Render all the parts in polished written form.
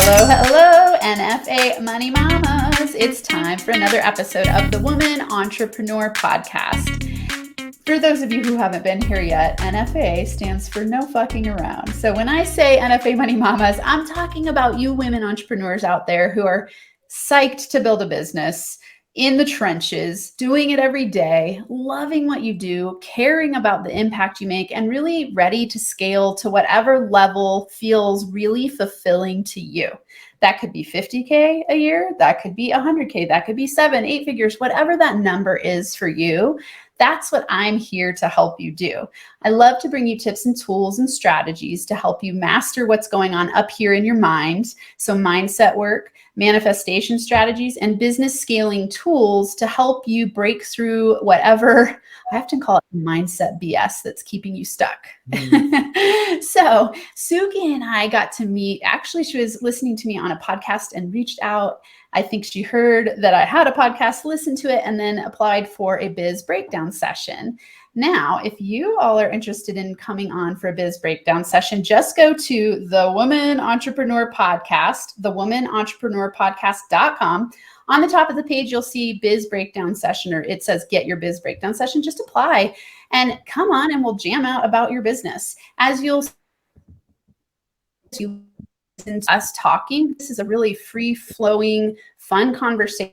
Hello, hello, NFA Money Mamas. It's time for another episode of the Woman Entrepreneur Podcast. For those of you who haven't been here yet, NFA stands for no fucking around. So when I say NFA Money Mamas, I'm talking about you women entrepreneurs out there who are psyched to build a business, in the trenches, doing it every day, loving what you do, caring about the impact you make, and really ready to scale to whatever level feels really fulfilling to you. That could be 50K a year, that could be 100K, that could be 7, 8 figures, whatever that number is for you. That's what I'm here to help you do. I love to bring you tips and tools and strategies to help you master what's going on up here in your mind. So mindset work, manifestation strategies, and business scaling tools to help you break through whatever, I often call it mindset BS that's keeping you stuck. So Suki and I got to meet. Actually, she was listening to me on a podcast and reached out. I think she heard that I had a podcast, listened to it, and then applied for a BIZ breakdown session. Now, if you all are interested in coming on for a BIZ breakdown session, just go to the Woman Entrepreneur Podcast, thewomanentrepreneurpodcast.com. On the top of the page, you'll see BIZ breakdown session, or it says get your BIZ breakdown session. Just apply and come on and we'll jam out about your business. As you'll see us talking, this is a really free-flowing, fun conversation.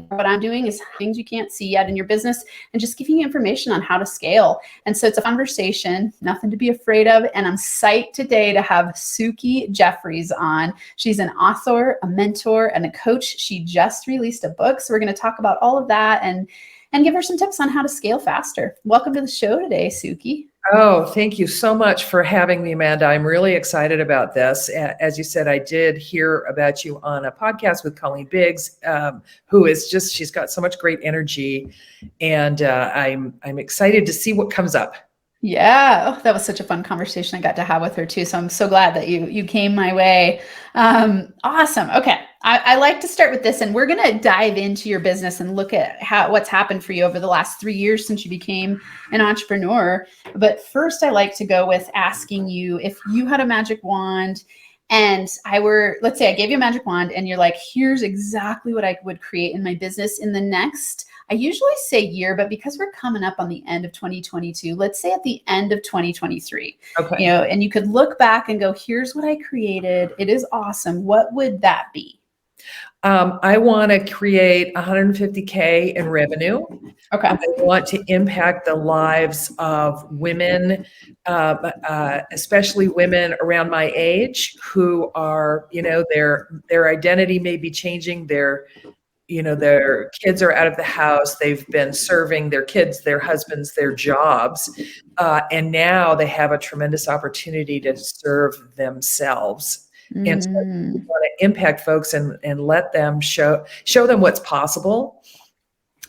What I'm doing is things you can't see yet in your business and just giving you information on how to scale. And so it's a conversation, nothing to be afraid of. And I'm psyched today to have Suki Jeffreys on. She's an author, a mentor, and a coach. She just released a book. So we're going to talk about all of that and give her some tips on how to scale faster. Welcome to the show today, Suki. Oh, thank you so much for having me, Amanda. I'm really excited about this. As you said, I did hear about you on a podcast with Colleen Biggs, who is just, she's got so much great energy, and I'm excited to see what comes up. Yeah, oh, that was such a fun conversation I got to have with her too. So I'm so glad that you came my way. Awesome. Okay. I like to start with this, and we're going to dive into your business and look at what's happened for you over the last 3 years since you became an entrepreneur. But first, I like to go with asking you if you had a magic wand and let's say I gave you a magic wand and you're like, here's exactly what I would create in my business in the next, I usually say year, but because we're coming up on the end of 2022, let's say at the end of 2023, Okay. And you could look back and go, here's what I created. It is awesome. What would that be? I want to create 150K in revenue. Okay. I want to impact the lives of women, especially women around my age who are, their identity may be changing. Their kids are out of the house. They've been serving their kids, their husbands, their jobs. And now they have a tremendous opportunity to serve themselves. And so I want to impact folks and let them show them what's possible.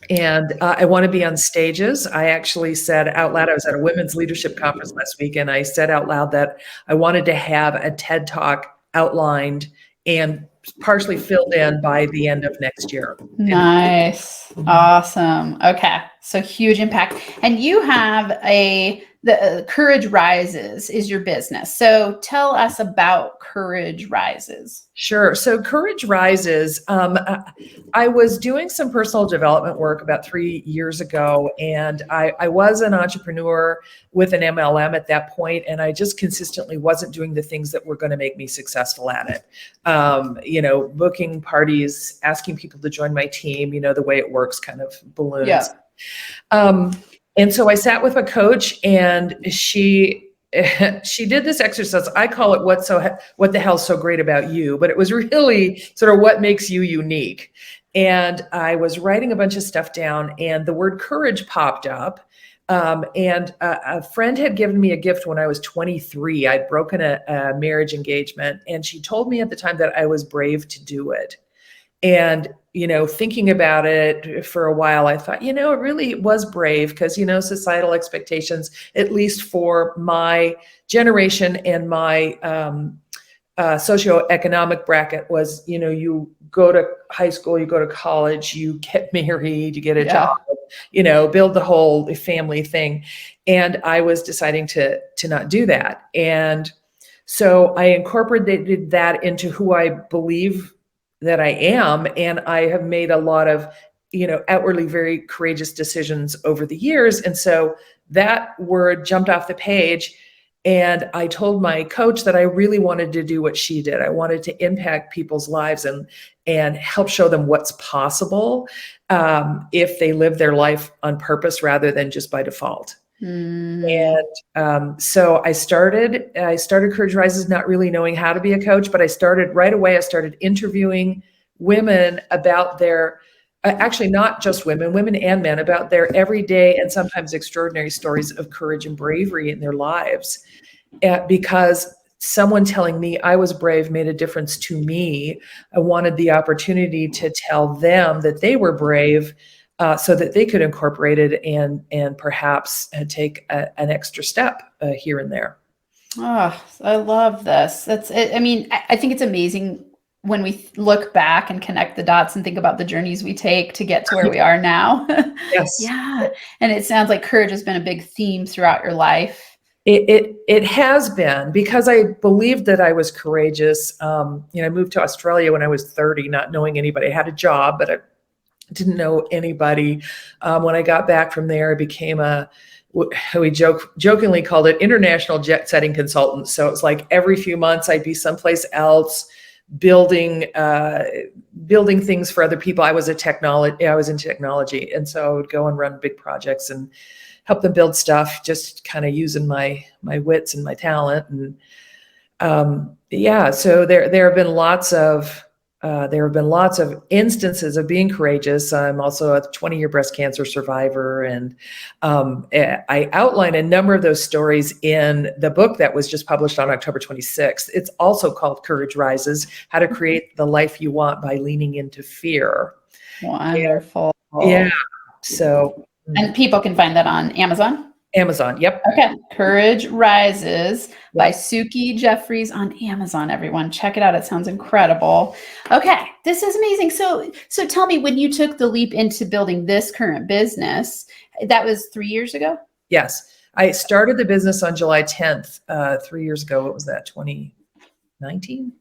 And I want to be on stages. I actually said out loud, I was at a women's leadership conference last week, and I said out loud that I wanted to have a TED Talk outlined and partially filled in by the end of next year. Nice. Awesome. Okay. So huge impact. And you have the Courage Rises is your business. So tell us about Courage Rises. Sure. So Courage Rises, I was doing some personal development work about 3 years ago, and I was an entrepreneur with an MLM at that point, and I just consistently wasn't doing the things that were going to make me successful at it. Booking parties, asking people to join my team, the way it works, kind of balloons. Yeah. And so I sat with a coach, and she did this exercise. I call it what the hell's so great about you, but it was really sort of what makes you unique. And I was writing a bunch of stuff down, and the word courage popped up. And a friend had given me a gift when I was 23. I'd broken a marriage engagement, and she told me at the time that I was brave to do it. And, thinking about it for a while, I thought, it really was brave because, societal expectations, at least for my generation and my socioeconomic bracket was, you go to high school, you go to college, you get married, you get a job, build the whole family thing. And I was deciding to not do that. And So I incorporated that into who I believe that I am. And I have made a lot of, outwardly very courageous decisions over the years. And so that word jumped off the page. And I told my coach that I really wanted to do what she did. I wanted to impact people's lives and help show them what's possible if they live their life on purpose rather than just by default. And so I started Courage Rises not really knowing how to be a coach, but I started right away. I started interviewing women about their, actually not just women and men, about their everyday and sometimes extraordinary stories of courage and bravery in their lives. Because someone telling me I was brave made a difference to me. I wanted the opportunity to tell them that they were brave, so that they could incorporate it and perhaps take an extra step here and there. Oh, I love this. That's it. I mean, I think it's amazing when we look back and connect the dots and think about the journeys we take to get to where we are now. Yes. Yeah. And it sounds like courage has been a big theme throughout your life. It has been, because I believed that I was courageous. I moved to Australia when I was 30, not knowing anybody. I had a job, but I didn't know anybody. When I got back from there, I became we jokingly called it international jet setting consultant. So it's like every few months I'd be someplace else building things for other people. I was in technology. And so I would go and run big projects and help them build stuff, just kind of using my wits and my talent. And so there have been lots of instances of being courageous. I'm also a 20-year breast cancer survivor, and I outline a number of those stories in the book that was just published on October 26th. It's also called Courage Rises: How to Create the Life You Want by Leaning into Fear. Wonderful. Yeah. So. And people can find that on Amazon? Amazon, yep. Okay. Courage Rises by Suki Jeffreys on Amazon, everyone. Check it out. It sounds incredible. Okay. This is amazing. So tell me, when you took the leap into building this current business, that was 3 years ago? Yes. I started the business on July 10th, 3 years ago. What was that, 2019?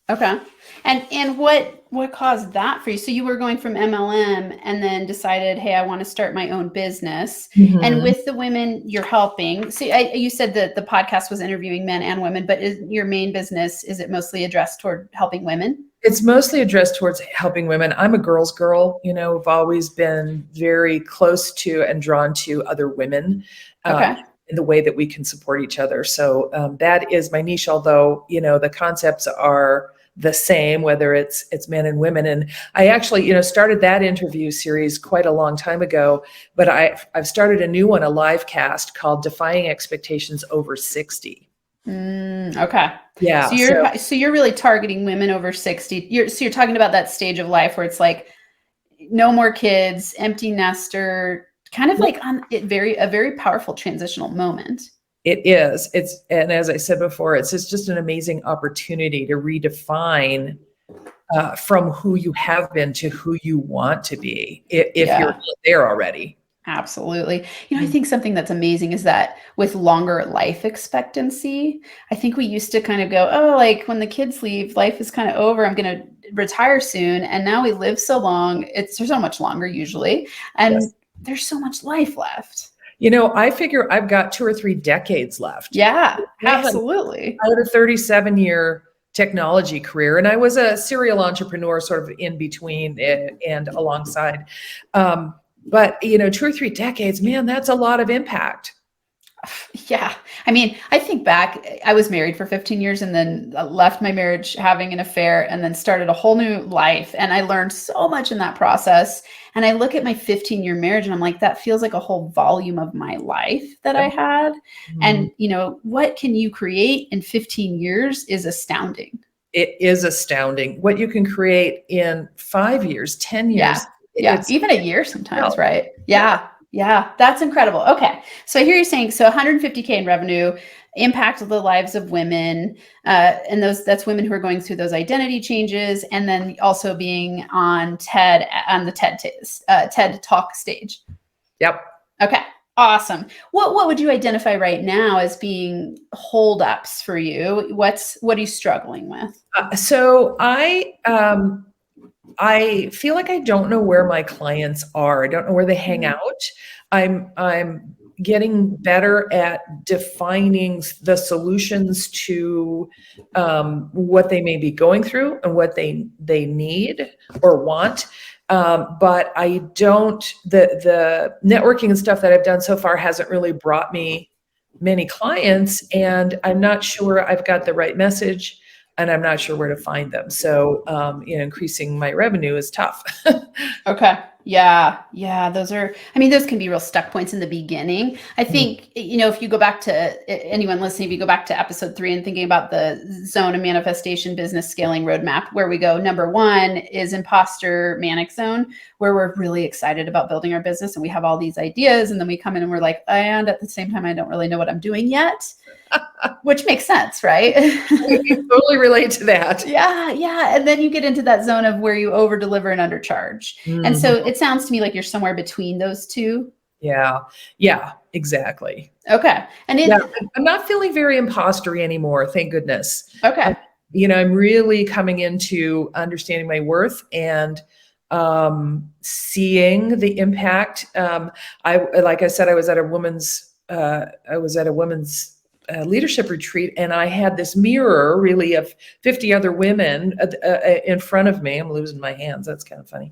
Okay. And what caused that for you? So you were going from MLM and then decided, hey, I want to start my own business. Mm-hmm. And with the women you're helping, so you said that the podcast was interviewing men and women, but is your main business, is it mostly addressed toward helping women? It's mostly addressed towards helping women. I'm a girl's girl. I've always been very close to and drawn to other women. In the way that we can support each other. So that is my niche, although, the concepts are the same, whether it's men and women. And I actually, started that interview series quite a long time ago, but I've started a new one, a live cast called Defying Expectations Over 60. Okay. Yeah. So you're really targeting women over 60. You're talking about that stage of life where it's like no more kids, empty nester, kind of like a very powerful transitional moment. It is. And as I said before, it's just an amazing opportunity to redefine from who you have been to who you want to be, if you're there already. Absolutely. I think something that's amazing is that with longer life expectancy, I think we used to kind of go, oh, like when the kids leave, life is kind of over. I'm going to retire soon. And now we live so long. It's so much longer usually. And there's so much life left. I figure I've got 2 or 3 decades left. Yeah, absolutely. I had a 37-year technology career, and I was a serial entrepreneur sort of in between and alongside. But 2 or 3 decades, man, that's a lot of impact. Yeah. I mean, I think back, I was married for 15 years and then left my marriage having an affair and then started a whole new life. And I learned so much in that process. And I look at my 15-year marriage and I'm like, that feels like a whole volume of my life that I had. Mm-hmm. And, what can you create in 15 years is astounding. It is astounding what you can create in 5 years, 10 years. Yeah. Even a year sometimes, right? Yeah, that's incredible. Okay. So here you're saying, so 150K in revenue, impact the lives of women. And that's women who are going through those identity changes. And then also being on the TED Talk stage. Yep. Okay. Awesome. What would you identify right now as being holdups for you? What are you struggling with? So I feel like I don't know where my clients are. I don't know where they hang out. I'm getting better at defining the solutions to what they may be going through and what they need or want. But I don't, the networking and stuff that I've done so far hasn't really brought me many clients, and I'm not sure I've got the right message, and I'm not sure where to find them. So, increasing my revenue is tough. Okay. Yeah. Yeah. Those can be real stuck points in the beginning. I think, if you go back to anyone listening, if you go back to episode 3 and thinking about the zone of manifestation business scaling roadmap, where we go, number 1 is imposter manic zone, where we're really excited about building our business and we have all these ideas. And then we come in and we're like, and at the same time, I don't really know what I'm doing yet, which makes sense, right? I can totally relate to that. Yeah, yeah. And then you get into that zone of where you over deliver and undercharge. And so it sounds to me like you're somewhere between those two. Yeah, exactly. Okay. And I'm not feeling very impostery anymore, thank goodness. Okay. I'm really coming into understanding my worth and seeing the impact. Like I said, I was at a women's leadership retreat, and I had this mirror really of 50 other women in front of me. I'm losing my hands. That's kind of funny.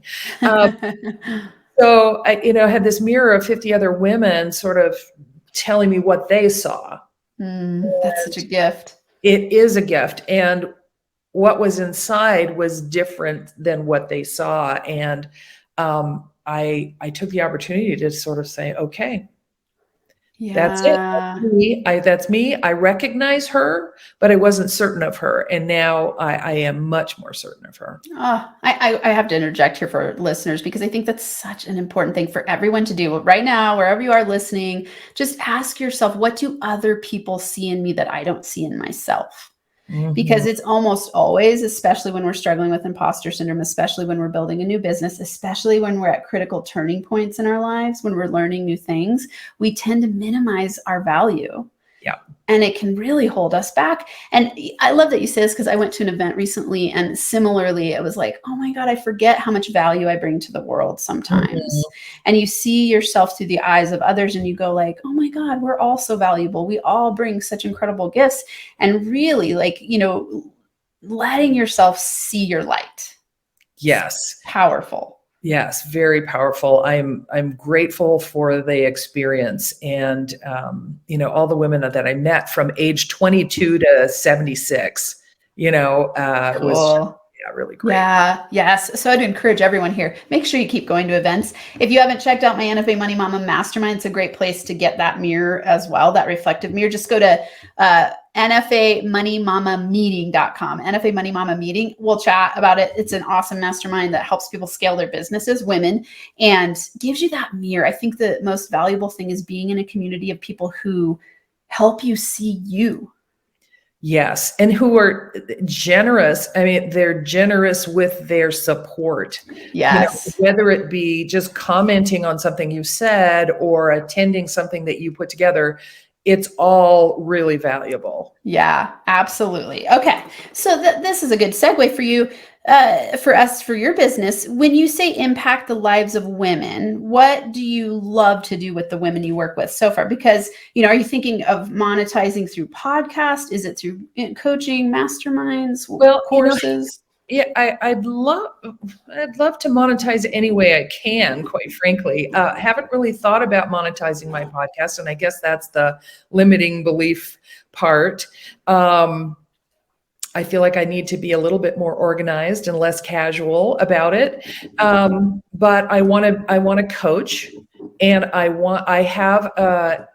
So I had this mirror of 50 other women sort of telling me what they saw. That's such a gift. It is a gift. And what was inside was different than what they saw. And I took the opportunity to sort of say, okay, that's it. That's me. I recognize her, but I wasn't certain of her. And now I am much more certain of her. I have to interject here for listeners, because I think that's such an important thing for everyone to do right now, wherever you are listening. Just ask yourself, what do other people see in me that I don't see in myself? Because it's almost always, especially when we're struggling with imposter syndrome, especially when we're building a new business, especially when we're at critical turning points in our lives, when we're learning new things, we tend to minimize our value. Yeah. And it can really hold us back. And I love that you say this, because I went to an event recently, and similarly, it was like, oh my God, I forget how much value I bring to the world sometimes. And you see yourself through the eyes of others, and you go like, oh my God, we're all so valuable. We all bring such incredible gifts. And really, letting yourself see your light. Yes. Powerful. Yes, very powerful. I'm grateful for the experience, and all the women that I met from age 22 to 76. Cool. Was really great. Yeah, yes. So I'd encourage everyone here, make sure you keep going to events. If you haven't checked out my NFA Money Mama Mastermind, it's a great place to get that mirror as well, that reflective mirror. Just go to NFAMoneyMamaMeeting.com. NFA Money Mama Meeting. We'll chat about it. It's an awesome mastermind that helps people scale their businesses, women, and gives you that mirror. I think the most valuable thing is being in a community of people who help you see you. Yes. And who are generous. I mean, they're generous with their support. Yes. Whether it be just commenting on something you said or attending something that you put together, it's all really valuable. Yeah, absolutely. Okay. So this is a good segue for you, for your business. When you say impact the lives of women, what do you love to do with the women you work with so far? Because, are you thinking of monetizing through podcast? Is it through coaching, masterminds, courses? I'd love to monetize any way I can, quite frankly. Haven't really thought about monetizing my podcast, and I guess that's the limiting belief part. I feel like I need to be a little bit more organized and less casual about it. But I want to coach, and I have a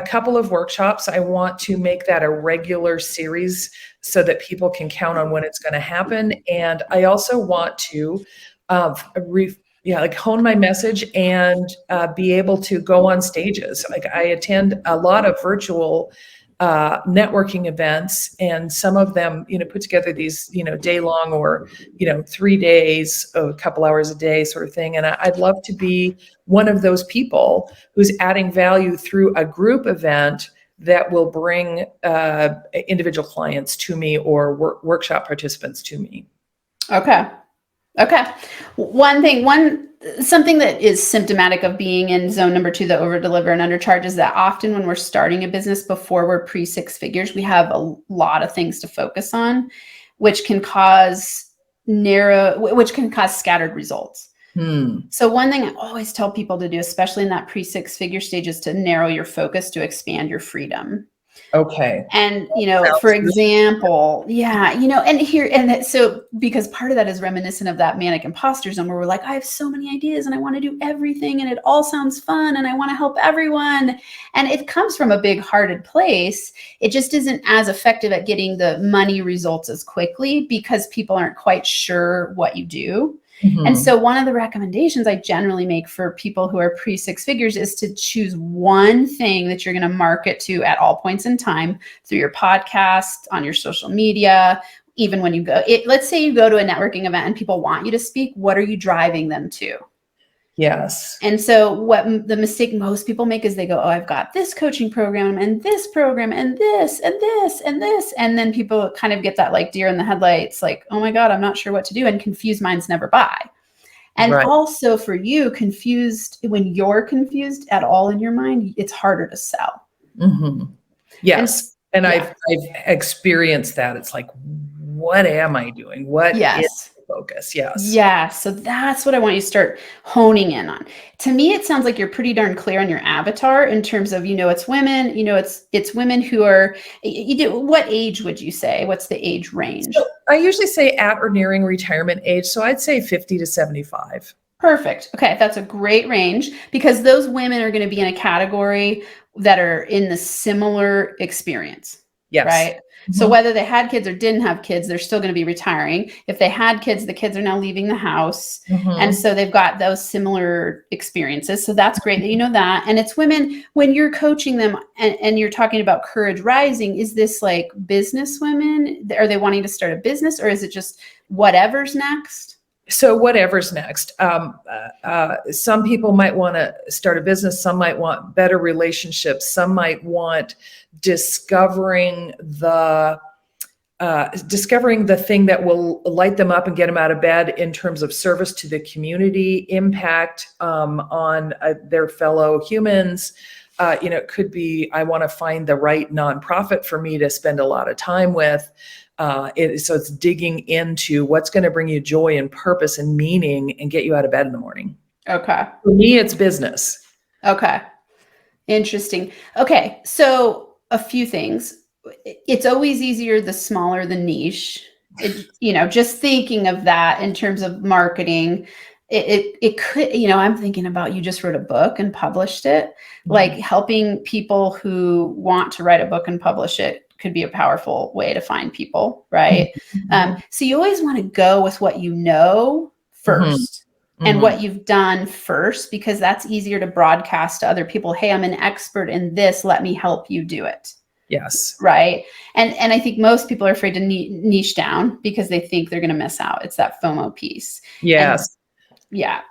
couple of workshops. I want to make that a regular series so that people can count on when it's going to happen. And I also want to hone my message and be able to go on stages. Like, I attend a lot of virtual networking events, and some of them, put together these, day long or, 3 days, a couple hours a day sort of thing. And I'd love to be one of those people who's adding value through a group event that will bring individual clients to me or workshop participants to me. Okay. Something that is symptomatic of being in zone number 2, the over deliver and undercharge, is that often when we're starting a business before we're pre 6 figures, we have a lot of things to focus on, which can cause scattered results. So one thing I always tell people to do, especially in that pre 6 figure stage, is to narrow your focus to expand your freedom. Okay. And, for example, so because part of that is reminiscent of that manic imposter zone where we're like, I have so many ideas and I want to do everything and it all sounds fun and I want to help everyone. And it comes from a big hearted place. It just isn't as effective at getting the money results as quickly because people aren't quite sure what you do. Mm-hmm. And so one of the recommendations I generally make for people who are pre 6 figures is to choose one thing that you're going to market to at all points in time through your podcast, on your social media, even when you go. Let's say you go to a networking event and people want you to speak. What are you driving them to? Yes. And so what the mistake most people make is they go, oh, I've got this coaching program and this program and this and this and this. And then people kind of get that like deer in the headlights, like, oh my God, I'm not sure what to do. And confused minds never buy. And also for you, when you're confused at all in your mind, it's harder to sell. Mm-hmm. Yes. And I've experienced that. It's like, what am I doing? What is focus? Yes. Yeah. So that's what I want you to start honing in on. To me, it sounds like you're pretty darn clear on your avatar in terms of, it's women, it's women who are, what age would you say? What's the age range? So I usually say at or nearing retirement age. So I'd say 50 to 75. Perfect. Okay. That's a great range because those women are going to be in a category that are in the similar experience. Yes. Right. Mm-hmm. So whether they had kids or didn't have kids, they're still going to be retiring. If they had kids, the kids are now leaving the house. Mm-hmm. And so they've got those similar experiences. So that's great that you know that. And it's women, when you're coaching them and you're talking about courage rising, is this like business women? Are they wanting to start a business or is it just whatever's next? So whatever's next. Some people might want to start a business. Some might want better relationships. Some might want discovering the thing that will light them up and get them out of bed in terms of service to the community, impact on their fellow humans. It could be, I want to find the right nonprofit for me to spend a lot of time with. So it's digging into what's going to bring you joy and purpose and meaning and get you out of bed in the morning. Okay. For me, it's business. Okay. Interesting. Okay. So a few things. It's always easier the smaller the niche. Just thinking of that in terms of marketing, it could, I'm thinking about, you just wrote a book and published it, mm-hmm. like helping people who want to write a book and publish it could be a powerful way to find people, right? Mm-hmm. So you always want to go with what you know first mm-hmm. and what you've done first, because that's easier to broadcast to other people. Hey, I'm an expert in this. Let me help you do it. Yes. Right. And I think most people are afraid to niche down because they think they're going to miss out. It's that FOMO piece. Yes. Yeah.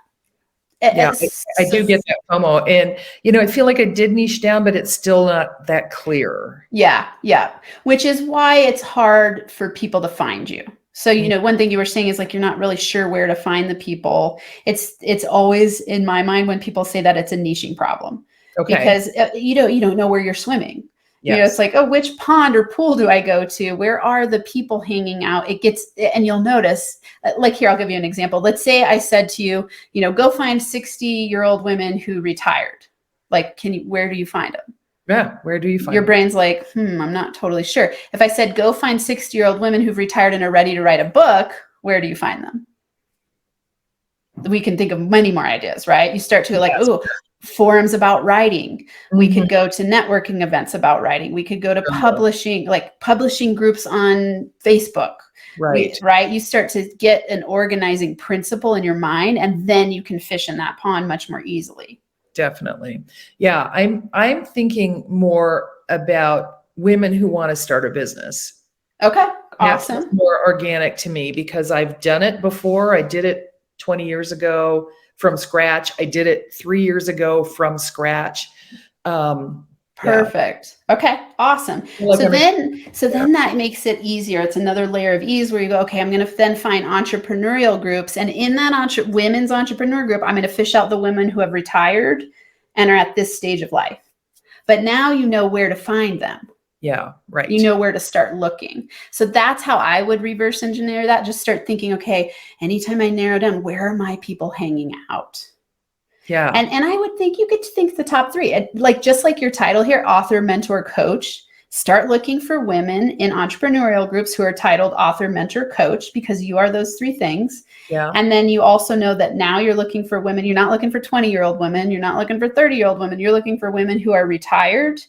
Yeah, I do get that FOMO. And, I feel like I did niche down, but it's still not that clear. Yeah. Yeah. Which is why it's hard for people to find you. So, one thing you were saying is like, you're not really sure where to find the people. It's always in my mind when people say that it's a niching problem. Okay. Because you don't know where you're swimming. Yes. It's like, oh, which pond or pool do I go to? Where are the people hanging out? And you'll notice, like here, I'll give you an example. Let's say I said to you, go find 60-year-old women who retired. Like, where do you find them? Yeah. Where do you find your them? Brain's like, I'm not totally sure. If I said, go find 60-year-old women who've retired and are ready to write a book, where do you find them? We can think of many more ideas, right? You start to go like, oh, forums about writing. Mm-hmm. We could go to networking events about writing. We could go to publishing groups on Facebook. Right. Right. You start to get an organizing principle in your mind, and then you can fish in that pond much more easily. Definitely. Yeah. I'm thinking more about women who want to start a business. Okay. That's Awesome. more organic to me because I've done it before. I did it 20 years ago from scratch. I did it 3 years ago from scratch. Perfect. Okay. Awesome. So then that makes it easier. It's another layer of ease where you go, okay, I'm going to then find entrepreneurial groups. And in that women's entrepreneur group, I'm going to fish out the women who have retired and are at this stage of life. But now you know where to find them. Yeah, right. You know where to start looking. So that's how I would reverse engineer that. Just start thinking, okay, anytime I narrow down, where are my people hanging out? Yeah. And I would think you could think the top three, like just like your title here, author, mentor, coach. Start looking for women in entrepreneurial groups who are titled author, mentor, coach, because you are those three things. Yeah. And then you also know that now you're looking for women. You're not looking for 20-year-old women. You're not looking for 30-year-old women. You're looking for women who are retired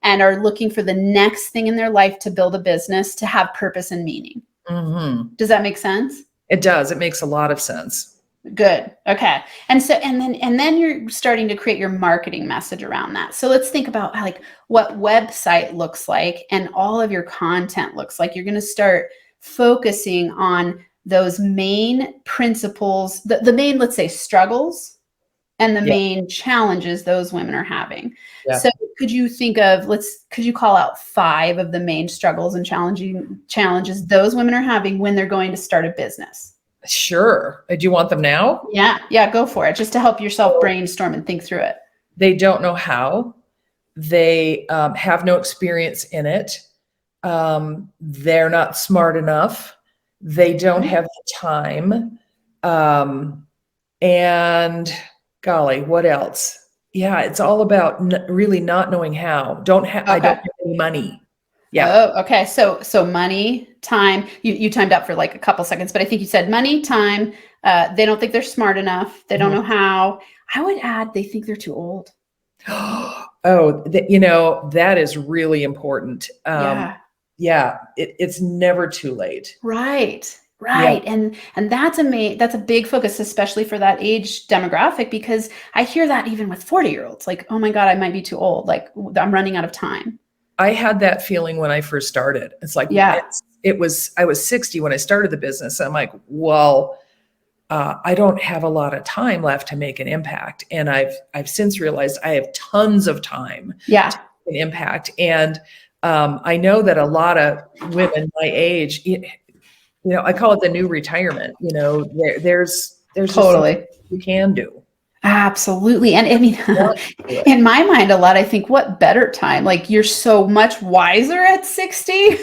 and are looking for the next thing in their life to build a business, to have purpose and meaning. Mm-hmm. Does that make sense? It does. It makes a lot of sense. Good. Okay. And then you're starting to create your marketing message around that. So let's think about like what website looks like and all of your content looks like. You're going to start focusing on those main principles, the main, let's say, struggles and the main challenges those women are having. Yeah. So could you think of, could you call out 5 of the main struggles and challenges those women are having when they're going to start a business? Sure. Do you want them now? Yeah, go for it. Just to help yourself brainstorm and think through it. They don't know how. They have no experience in it. They're not smart enough. They don't have the time. And golly, what else? Yeah, it's all about really not knowing how. I don't have any money. Yeah. Oh, okay. So money, time. You timed out for like a couple seconds, but I think you said money, time. They don't think they're smart enough. They don't know how. I would add they think they're too old. Oh, that is really important. It's never too late. Right. Yeah. And that's a big focus, especially for that age demographic, because I hear that even with 40-year-olds, like, oh my God, I might be too old. Like I'm running out of time. I had that feeling when I first started. It's like, I was 60 when I started the business. I'm like, well, I don't have a lot of time left to make an impact. And I've since realized I have tons of time to make an impact. And I know that a lot of women my age, I call it the new retirement. There's totally you can do. Absolutely. And I mean, in my mind, a lot, I think, what better time? Like you're so much wiser at 60.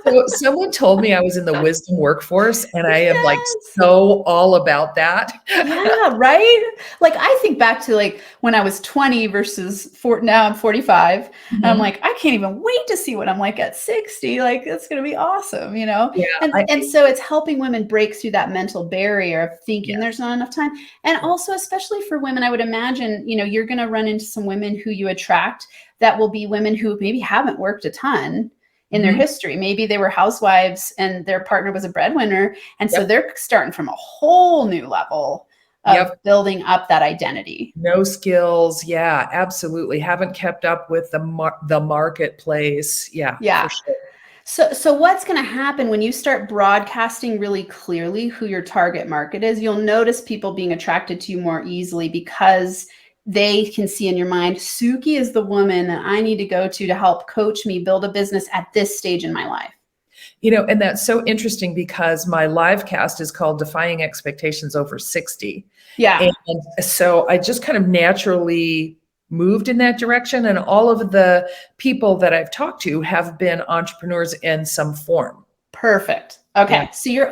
So someone told me I was in the wisdom workforce, and I am like so all about that. Yeah, right? Like I think back to like when I was 20 versus now I'm 45. And I'm like, I can't even wait to see what I'm like at 60. Like that's going to be awesome, Yeah. And so it's helping women break through that mental barrier of thinking there's not enough time. And also, especially for women, I would imagine, you're going to run into some women who you attract that will be women who maybe haven't worked a ton in their history. Maybe they were housewives and their partner was a breadwinner. And so they're starting from a whole new level of building up that identity. No skills. Yeah, absolutely. Haven't kept up with the marketplace. Yeah. Yeah. For sure. So what's going to happen when you start broadcasting really clearly who your target market is? You'll notice people being attracted to you more easily because they can see in your mind, Suki is the woman that I need to go to help coach me build a business at this stage in my life. And that's so interesting because my live cast is called Defying Expectations Over 60. Yeah. And so I just kind of naturally moved in that direction. And all of the people that I've talked to have been entrepreneurs in some form. Perfect. Okay. Yeah. So you've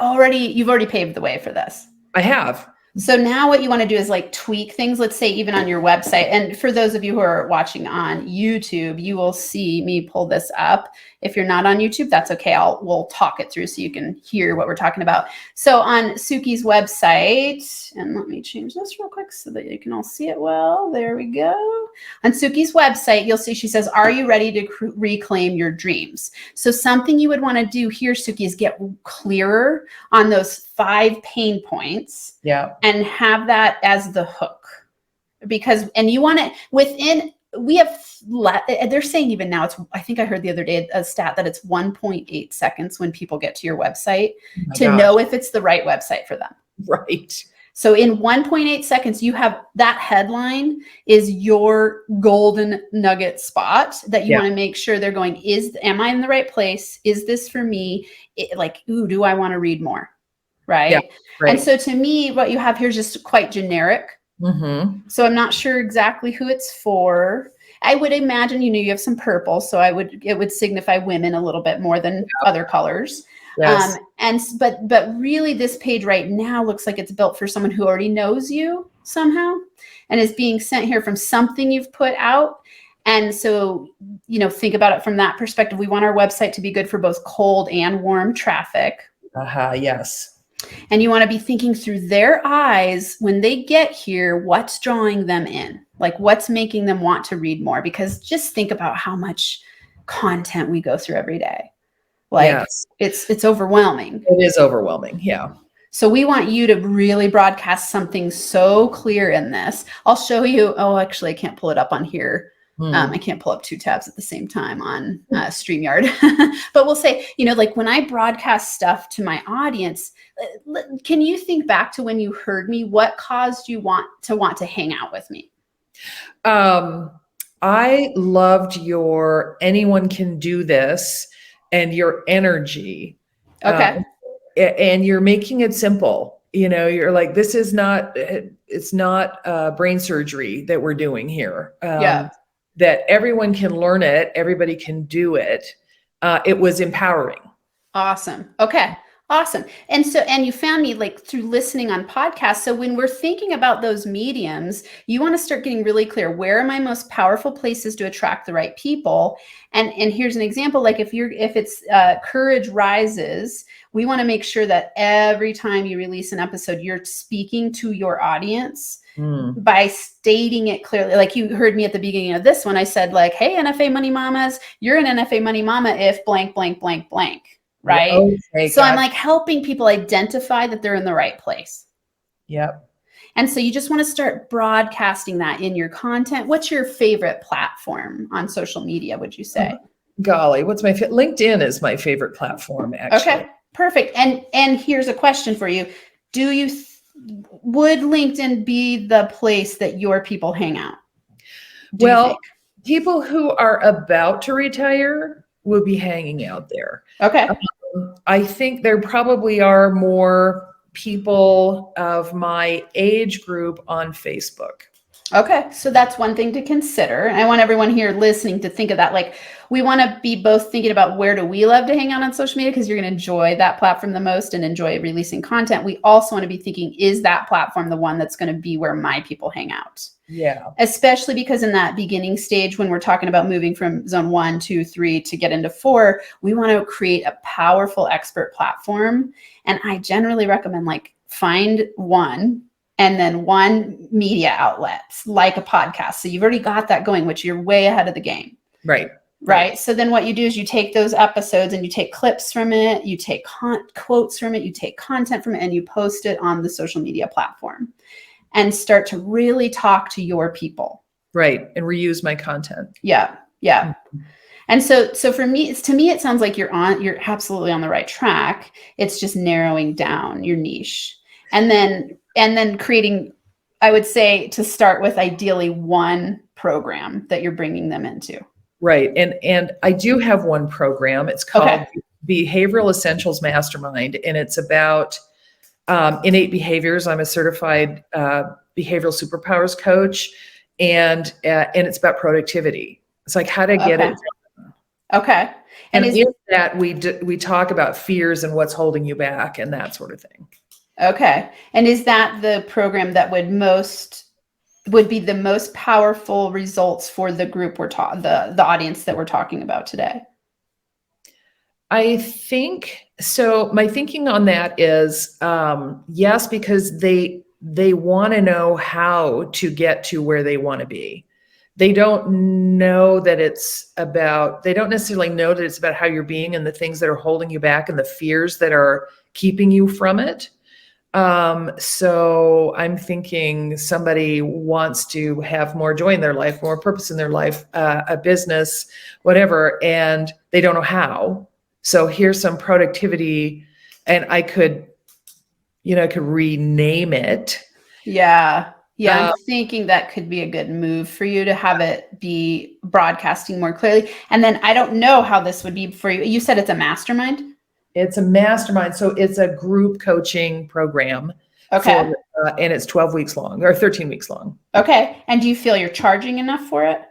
already paved the way for this. I have. So now what you want to do is like tweak things, let's say even on your website. And for those of you who are watching on YouTube, you will see me pull this up. If you're not on YouTube, that's okay. We'll talk it through so you can hear what we're talking about. So on Suki's website, and let me change this real quick so that you can all see it well. There we go. On Suki's website, you'll see she says, are you ready to reclaim your dreams? So something you would want to do here, Suki, is get clearer on those 5 pain points. Yeah. And have that as the hook. And you want it within we have, they're saying even now, I think I heard the other day a stat that it's 1.8 seconds when people get to your website to know if it's the right website for them. Right. So in 1.8 seconds, you have that headline is your golden nugget spot that you want to make sure they're going, am I in the right place? Is this for me? Do I want to read more? Right. Yeah, right. And so to me, what you have here is just quite generic. Mm-hmm. So I'm not sure exactly who it's for. I would imagine, you have some purple. So it would signify women a little bit more than other colors. Yes. But really this page right now looks like it's built for someone who already knows you somehow and is being sent here from something you've put out. And so, think about it from that perspective. We want our website to be good for both cold and warm traffic. Yes. And you want to be thinking through their eyes when they get here, what's drawing them in? Like what's making them want to read more? Because just think about how much content we go through every day. It's overwhelming. It is overwhelming. Yeah. So we want you to really broadcast something so clear in this. I'll show you. Oh, actually, I can't pull it up on here. I can't pull up two tabs at the same time on StreamYard. But we'll say, when I broadcast stuff to my audience, can you think back to when you heard me? What caused you want to hang out with me? I loved your anyone can do this and your energy. Okay. And you're making it simple. You're like, it's not brain surgery that we're doing here. That everyone can learn it. Everybody can do it. It was empowering. Awesome. Okay. Awesome. And you found me through listening on podcasts. So when we're thinking about those mediums, you want to start getting really clear. Where are my most powerful places to attract the right people? And here's an example. Like if it's Courage Rises, we want to make sure that every time you release an episode, you're speaking to your audience by stating it clearly. Like you heard me at the beginning of this one, I said hey, NFA Money Mamas, you're an NFA Money Mama if blank, blank, blank, blank. Right. Okay, so I'm helping people identify that they're in the right place. Yep. And so you just want to start broadcasting that in your content. What's your favorite platform on social media, would you say? Golly, what's my LinkedIn is my favorite platform, actually. Okay, perfect. And here's a question for you. Would LinkedIn be the place that your people hang out? People who are about to retire will be hanging out there. Okay. I think there probably are more people of my age group on Facebook. Okay. So that's one thing to consider. And I want everyone here listening to think of that. We want to be both thinking about where do we love to hang out on social media, because you're going to enjoy that platform the most and enjoy releasing content. We also want to be thinking, is that platform the one that's going to be where my people hang out? Yeah. Especially because in that beginning stage, when we're talking about moving from zone 1, 2, 3 to get into 4, we want to create a powerful expert platform. And I generally recommend find one and then one media outlet like a podcast. So you've already got that going, which you're way ahead of the game. Right. So then what you do is you take those episodes and you take clips from it, you take quotes from it, you take content from it, and you post it on the social media platform and start to really talk to your people. Right. And reuse my content. Yeah. Yeah. Mm-hmm. And so to me, it sounds like you're absolutely on the right track. It's just narrowing down your niche and then creating, I would say, to start with, ideally one program that you're bringing them into. Right. And I do have one program. It's called Behavioral Essentials Mastermind. And it's about innate behaviors. I'm a certified behavioral superpowers coach. And it's about productivity. It's how to get it done. Okay. And in that we talk about fears and what's holding you back and that sort of thing. Okay. And is that the program that would be the most powerful results for the group the audience that we're talking about today? I think so. My thinking on that is yes, because they want to know how to get to where they want to be. They don't know that they don't necessarily know that it's about how you're being and the things that are holding you back and the fears that are keeping you from it. So I'm thinking somebody wants to have more joy in their life, more purpose in their life, a business, whatever, and they don't know how. So here's some productivity, and I could rename it. Yeah. Yeah, I'm Uh, thinking that could be a good move for you to have it be broadcasting more clearly. And then I don't know how this would be for you. You said it's a mastermind? it's a mastermind, so it's a group coaching program Okay. and it's 12 weeks long or 13 weeks long. Okay. And do you feel you're charging enough for it?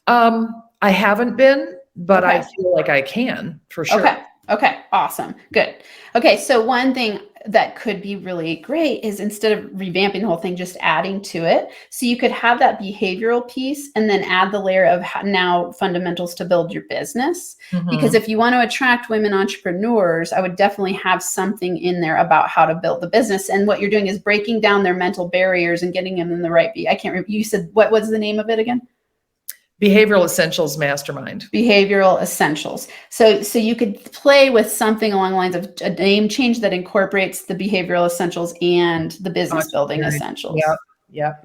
I haven't been, but I Okay. feel like I can for sure. Okay. Okay. Awesome. Good. Okay. So one thing that could be really great is instead of revamping the whole thing, just adding to it. So you could have that behavioral piece and then add the layer of now fundamentals to build your business. Because Mhm. if you want to attract women entrepreneurs, I would definitely have something in there about how to build the business. And what you're doing is breaking down their mental barriers and getting them in the right. I can't remember. You said, what was the name of it again? Behavioral Essentials Mastermind. Behavioral essentials. So you could play with something along the lines of a name change that incorporates the behavioral essentials and the business building essentials. Yep.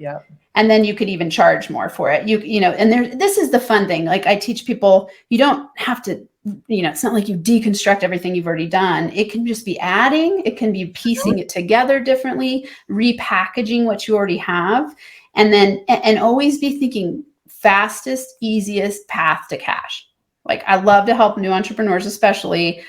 And then you could even charge more for it. And this is the fun thing. Like I teach people, you don't have to, it's not like you deconstruct everything you've already done. It can just be adding, it can be piecing it together differently, repackaging what you already have, and then and always be thinking fastest, easiest path to cash. Like I love to help new entrepreneurs, especially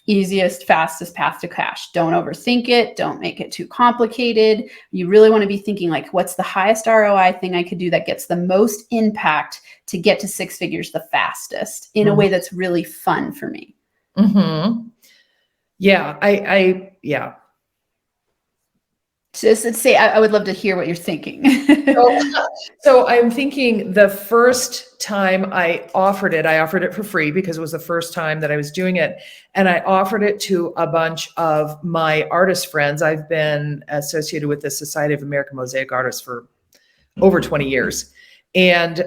easiest, fastest path to cash. Don't overthink it. Don't make it too complicated. You really want to be thinking like, what's the highest ROI thing I could do that gets the most impact to get to six figures the fastest in a way that's really fun for me. Mm-hmm. Yeah, yeah. Just say, I would love to hear what you're thinking. So I'm thinking the first time I offered it for free because it was the first time that I was doing it. And I offered it to a bunch of my artist friends. I've been associated with the Society of American Mosaic Artists for over 20 years. And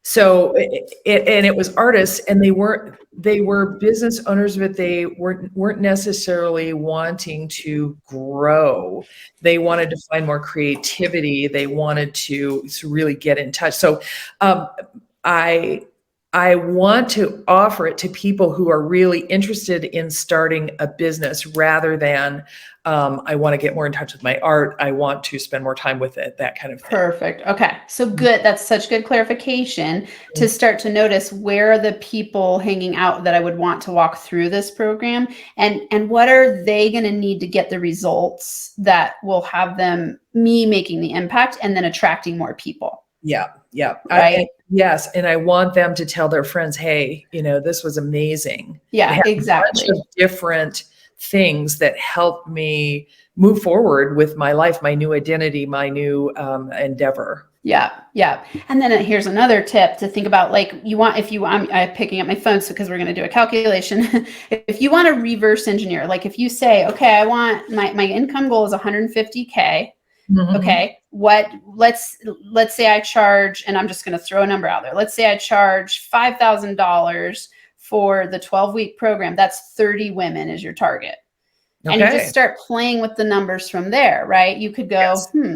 so it was artists, and they were business owners, but they weren't necessarily wanting to grow. They wanted to find more creativity. They wanted to really get in touch. So I want to offer it to people who are really interested in starting a business rather than I want to get more in touch with my art. I want to spend more time with it, that kind of thing. Perfect. Okay. So good. That's such good clarification to start to notice where are the people hanging out that I would want to walk through this program, and what are they going to need to get the results that will have me making the impact and then attracting more people. Yeah. Right. Yes. And I want them to tell their friends, hey, this was amazing. Yeah, exactly. A bunch of different things that help me move forward with my life, my new identity, my new endeavor. Yeah. And then here's another tip to think about. Like I'm picking up my phone because we're going to do a calculation. If you want to reverse engineer, like if you say, okay, I want my income goal is 150K. Mm-hmm. Okay. Let's say I charge, and I'm just going to throw a number out there. Let's say I charge $5,000 for the 12-week program. That's 30 women is your target. Okay. And you just start playing with the numbers from there, right? You could go,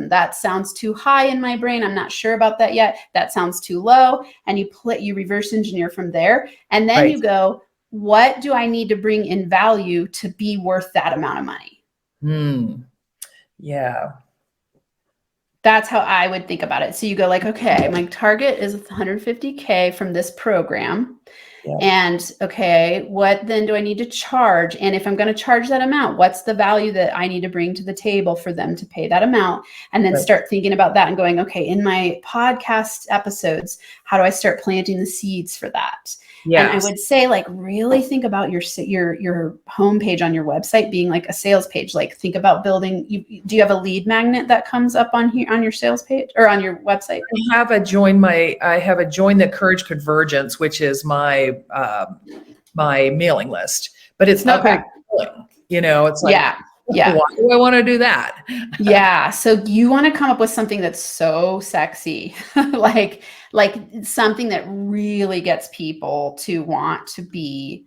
that sounds too high in my brain. I'm not sure about that yet. That sounds too low. And you reverse engineer from there. And then you go, what do I need to bring in value to be worth that amount of money? Yeah. That's how I would think about it. So you go like, okay, my target is 150K from this program. Yeah. And okay, what then do I need to charge? And if I'm going to charge that amount, what's the value that I need to bring to the table for them to pay that amount? And then start thinking about that and going, okay, in my podcast episodes, how do I start planting the seeds for that? Yes. And I would say, like, really think about your homepage on your website being like a sales page. Like, think about building. Do you have a lead magnet that comes up on here on your sales page or on your website? I have a join the Courage Convergence, which is my my mailing list, but it's not very appealing. It's like, why do I want to do that? Yeah. So you want to come up with something that's so sexy, like something that really gets people to want to be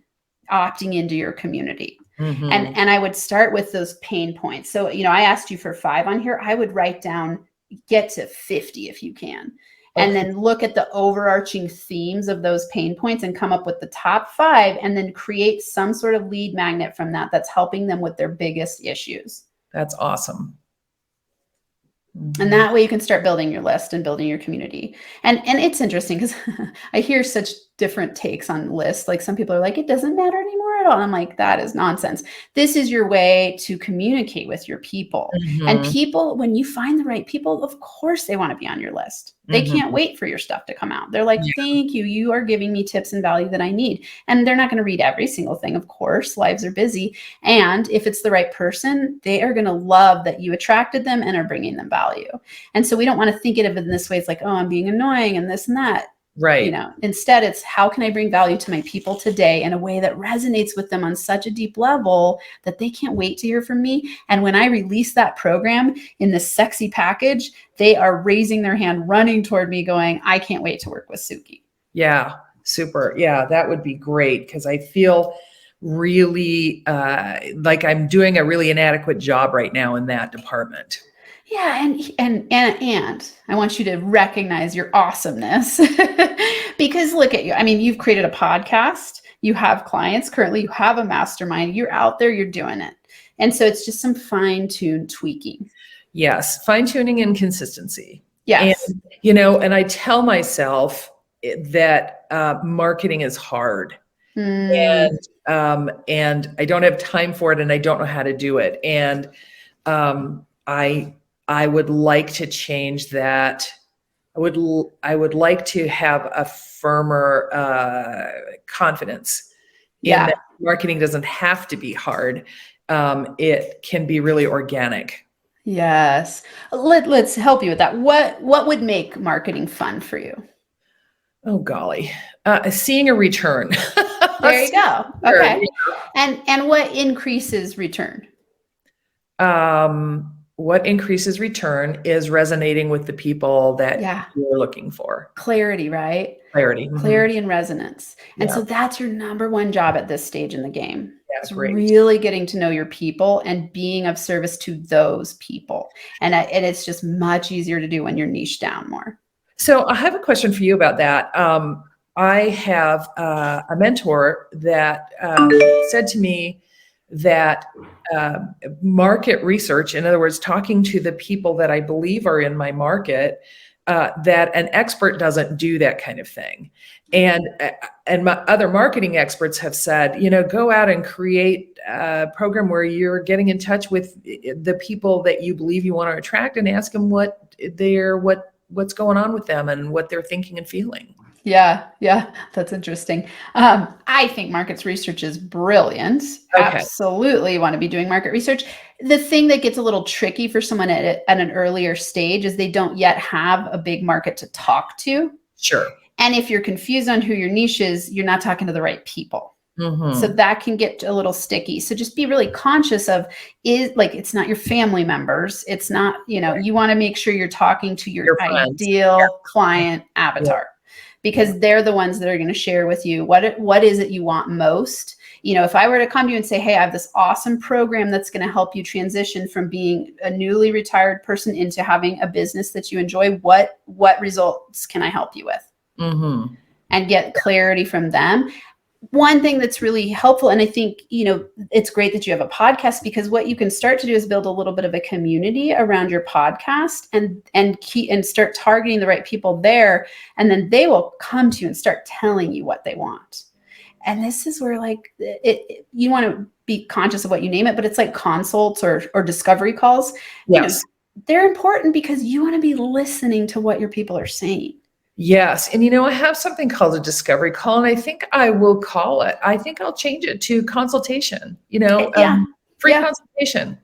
opting into your community. Mhm. And I would start with those pain points. So, I asked you for 5 on here. I would write down, get to 50 if you can. And Okay. then look at the overarching themes of those pain points and come up with the top 5, and then create some sort of lead magnet from that that's helping them with their biggest issues. That's awesome. And Mhm. that way you can start building your list and building your community. And it's interesting because I hear such different takes on lists. Like some people are like, it doesn't matter anymore at all. I'm like, that is nonsense. This is your way to communicate with your people. And Mhm. people, when you find the right people, of course they want to be on your list. They can't Mhm. wait for your stuff to come out. They're like, Yeah. thank you. You are giving me tips and value that I need. And they're not going to read every single thing, of course. Lives are busy. And if it's the right person, they are going to love that you attracted them and are bringing them value. And so we don't want to think of it in this way. It's like, oh, I'm being annoying and this and that. Right. Instead, it's how can I bring value to my people today in a way that resonates with them on such a deep level that they can't wait to hear from me. And when I release that program in this sexy package, they are raising their hand, running toward me going, I can't wait to work with Suki. Yeah. Super. Yeah, that would be great because I feel really like I'm doing a really inadequate job right now in that department. Yeah, and I want you to recognize your awesomeness because look at you. I mean, you've created a podcast, you have clients currently, you have a mastermind, you're out there, you're doing it. And so it's just some fine-tuned tweaking. Yes, fine tuning and consistency. And, Yes. and I tell myself that marketing is hard Mm, and I don't have time for it and I don't know how to do it. And I would like to change that. I would like to have a firmer confidence in yeah. that marketing doesn't have to be hard. It can be really organic. Yes. Let's help you with that. What would make marketing fun for you? Oh golly, seeing a return. There you go. Sure. Okay. And what increases return? What increases return is resonating with the people that Yeah. you're looking for. Clarity, right? Clarity. Mhm. Clarity and resonance. And Yeah. so that's your number one job at this stage in the game. Yeah. It's Great. really getting to know your people and being of service to those people. And it's just much easier to do when you're niche down more. So I have a question for you about that. I have a mentor that said to me that uh, market research, in other words, talking to the people that I believe are in my market, that an expert doesn't do that kind of thing. And my other marketing experts have said, go out and create a program where you're getting in touch with the people that you believe you want to attract and ask them what's going on with them and what they're thinking and feeling. Yeah, that's interesting. I think markets research is brilliant. Okay, Absolutely, you want to be doing market research. The thing that gets a little tricky for someone at an earlier stage is they don't yet have a big market to talk to. sure. And if you're confused on who your niche is, you're not talking to the right people. So Mm-hmm. that can get a little sticky. So just be really conscious of it's not your family members. It's not, you want to make sure you're talking to your Your friends. ideal client Yeah, avatar yeah. because they're the ones that are going to share with you what is it you want most. If I were to come to you and say, hey, I have this awesome program that's going to help you transition from being a newly retired person into having a business that you enjoy, what results can I help you with? Mm-hmm. And get clarity from them. One thing that's really helpful, and I think, it's great that you have a podcast because what you can start to do is build a little bit of a community around your podcast and start targeting the right people there. And then they will come to you and start telling you what they want. And this is where you want to be conscious of what you name it, but it's like consults or discovery calls. Yes. They're important because you want to be listening to what your people are saying. Yes. And I have something called a discovery call, and I think I will call it. I think I'll change it to consultation, Yeah. free Yeah. consultation.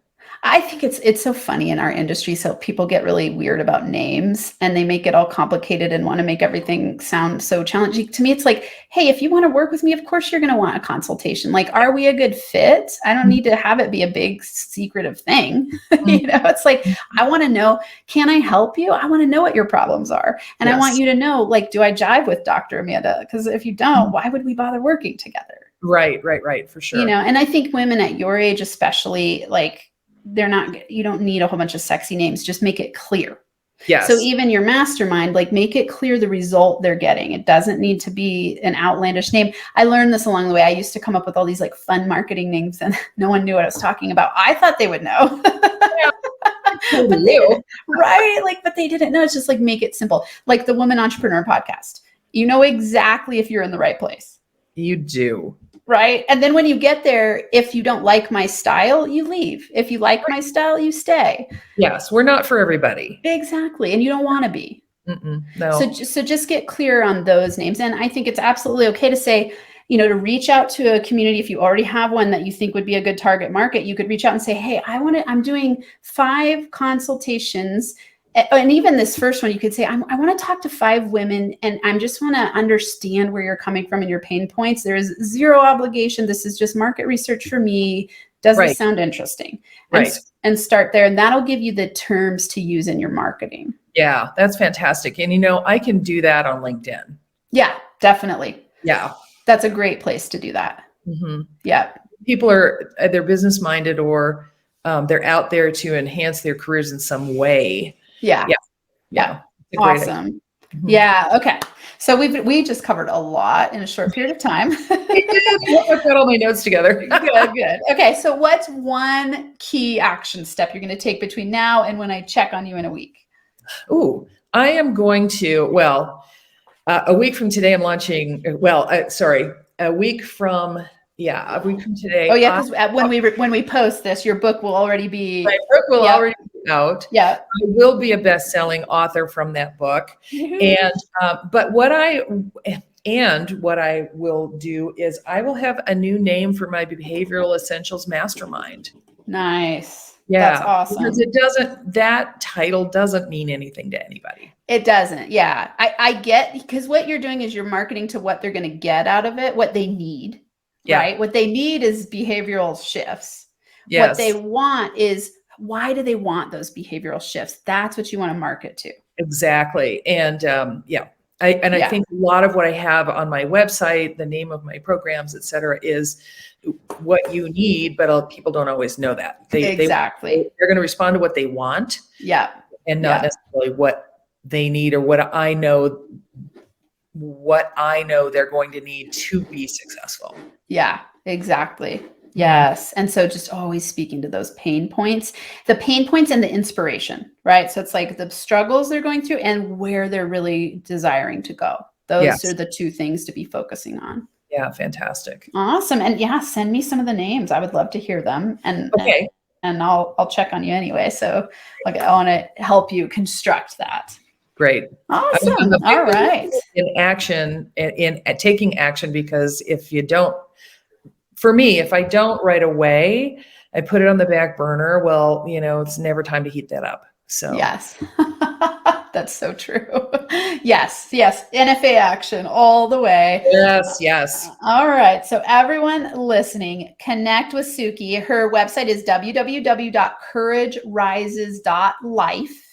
I think it's so funny in our industry. So people get really weird about names and they make it all complicated and want to make everything sound so challenging. To me, it's like, hey, if you want to work with me, of course you're going to want a consultation. Like, are we a good fit? I don't need to have it be a big secretive thing. It's like, I want to know, can I help you? I want to know what your problems are. And I want Yes. you to know, do I jive with Dr. Amanda? Because if you don't, why would we bother working together? Right. For sure. And I think women at your age, especially, like, you don't need a whole bunch of sexy names. Just make it clear. So Yes. even your mastermind, like, make it clear the result they're getting. It doesn't need to be an outlandish name. I learned this along the way. I used to come up with all these like fun marketing names and no one knew what I was talking about. I thought they would know. So But do they you. right? Like, but they didn't know. It's just like, make it simple. Like the Woman Entrepreneur podcast. You know exactly if you're in the right place. You do. Right. And then when you get there, if you don't like my style, you leave. If you like my style, you stay. Yes, we're not for everybody. Exactly. And you don't want to be. No. So just get clear on those names. And I think it's absolutely okay to say, to reach out to a community. If you already have one that you think would be a good target market, you could reach out and say, hey, I'm doing 5 consultations. And even this first one, you could say, I want to talk to 5 women and I just want to understand where you're coming from and your pain points. There is zero obligation. This is just market research for me. Does this sound interesting? And start there. And that'll give you the terms to use in your marketing. Yeah, that's fantastic. And I can do that on LinkedIn. Yeah, definitely. Yeah. That's a great place to do that. Yeah. People they're business minded or they're out there to enhance their careers in some way. Yeah. Awesome. Yeah. Okay. So we just covered a lot in a short period of time. I've got all my notes together. Good. Okay. So what's one key action step you're going to take between now and when I check on you in a week? Ooh, I am going to, a week from today, I'm launching, a week from today. Oh yeah. Because when we post this, your book will already be. My book will already be out. Yeah. I will be a best-selling author from that book. And, but what I will do is I will have a new name for my Behavioral Essentials Mastermind. Nice. Yeah. That's awesome. Because that title doesn't mean anything to anybody. It doesn't. Yeah. I get, because what you're doing is you're marketing to what they're going to get out of it, what they need. Yeah. Right. What they need is behavioral shifts. Yes. What they want is, why do they want those behavioral shifts? That's what you want to market to. Exactly. And I think a lot of what I have on my website, the name of my programs, et cetera, is what you need, but people don't always know that. They're going to respond to what they want. Yeah. And not necessarily what they need or what I know they're going to need to be successful. Yeah, exactly. Yes. And so just always speaking to those pain points, and the inspiration, right? So it's like the struggles they're going through and where they're really desiring to go. Those are the 2 things to be focusing on. Yeah. Fantastic. Awesome. And send me some of the names. I would love to hear them. And I'll check on you anyway. So I want to help you construct that. Great. Awesome. All right. In taking action, because if I don't right away, I put it on the back burner. Well, it's never time to heat that up. So yes, that's so true. Yes. NFA action all the way. Yes. All right. So everyone listening, connect with Suki. Her website is www.couragerises.life.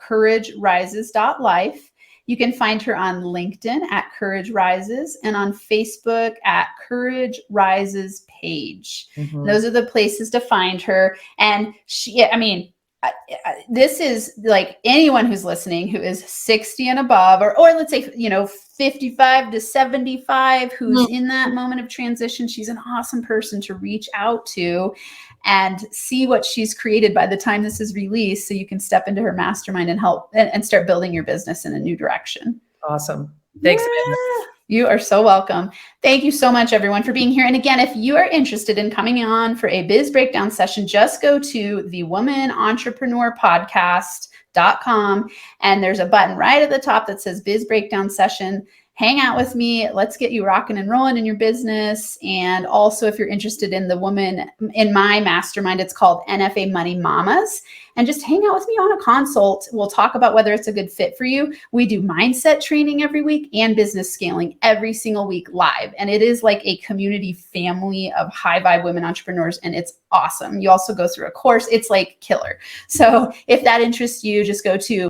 couragerises.life. You can find her on LinkedIn at Courage Rises and on Facebook at Courage Rises page. Those are the places to find her. And this is like anyone who's listening who is 60 and above, or let's say, 55 to 75, who's in that moment of transition. She's an awesome person to reach out to and see what she's created by the time this is released, so you can step into her mastermind and help and start building your business in a new direction. Awesome. Thanks, Amanda. You are so welcome. Thank you so much, everyone, for being here. And again, if you are interested in coming on for a biz breakdown session, just go to thewomanentrepreneurpodcast.com, and there's a button right at the top that says Biz Breakdown Session. Hang out with me. Let's get you rocking and rolling in your business. And also, if you're interested in the woman in my mastermind, it's called NFA Money Mamas. And just hang out with me on a consult. We'll talk about whether it's a good fit for you. We do mindset training every week and business scaling every single week live. And it is like a community family of high vibe women entrepreneurs. And it's awesome. You also go through a course. It's like killer. So if that interests you, just go to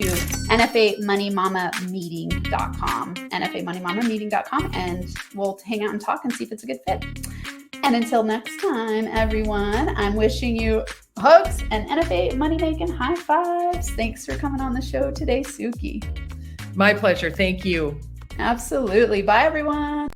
to nfamoneymamameeting.com, and we'll hang out and talk and see if it's a good fit. And until next time, everyone, I'm wishing you hugs and NFA money-making high fives. Thanks for coming on the show today, Suki. My pleasure. Thank you. Absolutely. Bye, everyone.